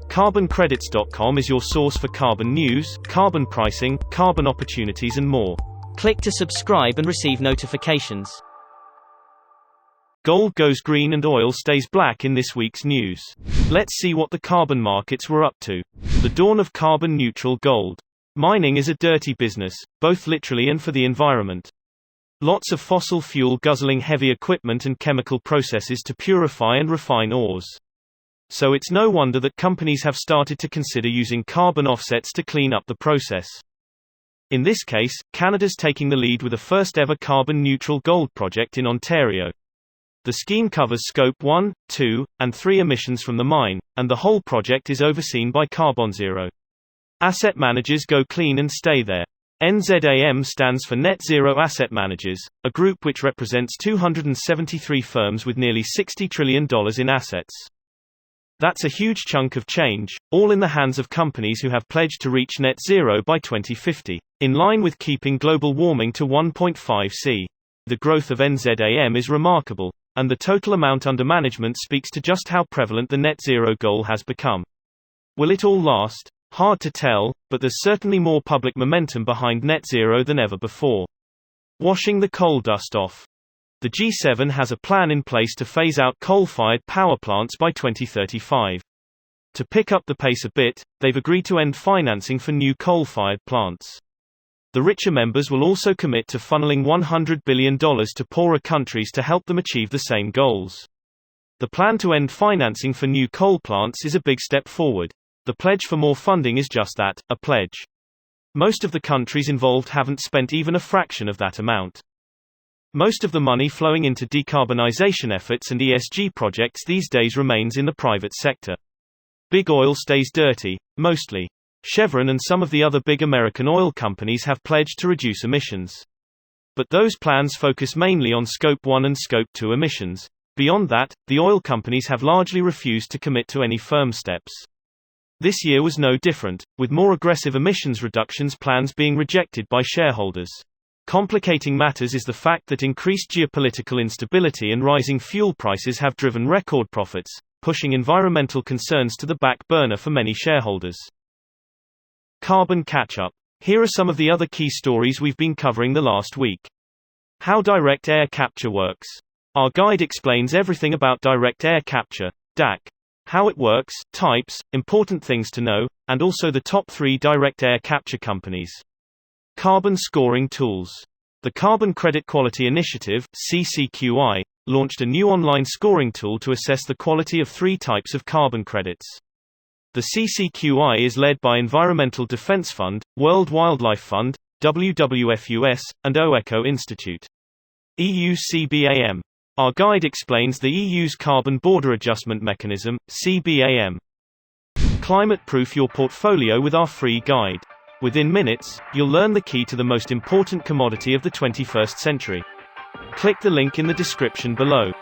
CarbonCredits.com is your source for carbon news, carbon pricing, carbon opportunities and more. Click to subscribe and receive notifications. Gold goes green and oil stays black in this week's news. Let's see what the carbon markets were up to. The dawn of carbon-neutral gold. Mining is a dirty business, both literally and for the environment. Lots of fossil fuel guzzling heavy equipment and chemical processes to purify and refine ores. So it's no wonder that companies have started to consider using carbon offsets to clean up the process. In this case, Canada's taking the lead with a first-ever carbon-neutral gold project in Ontario. The scheme covers Scope 1, 2, and 3 emissions from the mine, and the whole project is overseen by Carbonzero. Asset managers go clean and stay there. NZAM stands for Net Zero Asset Managers, a group which represents 273 firms with nearly $60 trillion in assets. That's a huge chunk of change, all in the hands of companies who have pledged to reach net zero by 2050, in line with keeping global warming to 1.5 C. The growth of NZAM is remarkable, and the total amount under management speaks to just how prevalent the net zero goal has become. Will it all last? Hard to tell, but there's certainly more public momentum behind net zero than ever before. Washing the coal dust off. The G7 has a plan in place to phase out coal-fired power plants by 2035. To pick up the pace a bit, they've agreed to end financing for new coal-fired plants. The richer members will also commit to funneling $100 billion to poorer countries to help them achieve the same goals. The plan to end financing for new coal plants is a big step forward. The pledge for more funding is just that, a pledge. Most of the countries involved haven't spent even a fraction of that amount. Most of the money flowing into decarbonization efforts and ESG projects these days remains in the private sector. Big oil stays dirty, mostly. Chevron and some of the other big American oil companies have pledged to reduce emissions. But those plans focus mainly on Scope 1 and Scope 2 emissions. Beyond that, the oil companies have largely refused to commit to any firm steps. This year was no different, with more aggressive emissions reductions plans being rejected by shareholders. Complicating matters is the fact that increased geopolitical instability and rising fuel prices have driven record profits, pushing environmental concerns to the back burner for many shareholders. Carbon catch-up. Here are some of the other key stories we've been covering the last week. How direct air capture works. Our guide explains everything about direct air capture, DAC. How it works, types, important things to know, and also the top 3 direct air capture companies. Carbon scoring tools. The Carbon Credit Quality Initiative (CCQI) launched a new online scoring tool to assess the quality of 3 types of carbon credits. The CCQI is led by Environmental Defense Fund, World Wildlife Fund, WWF-US, and OECO Institute. EU CBAM. Our guide explains the EU's Carbon Border Adjustment Mechanism (CBAM). Climate-proof your portfolio with our free guide. Within minutes, you'll learn the key to the most important commodity of the 21st century. Click the link in the description below.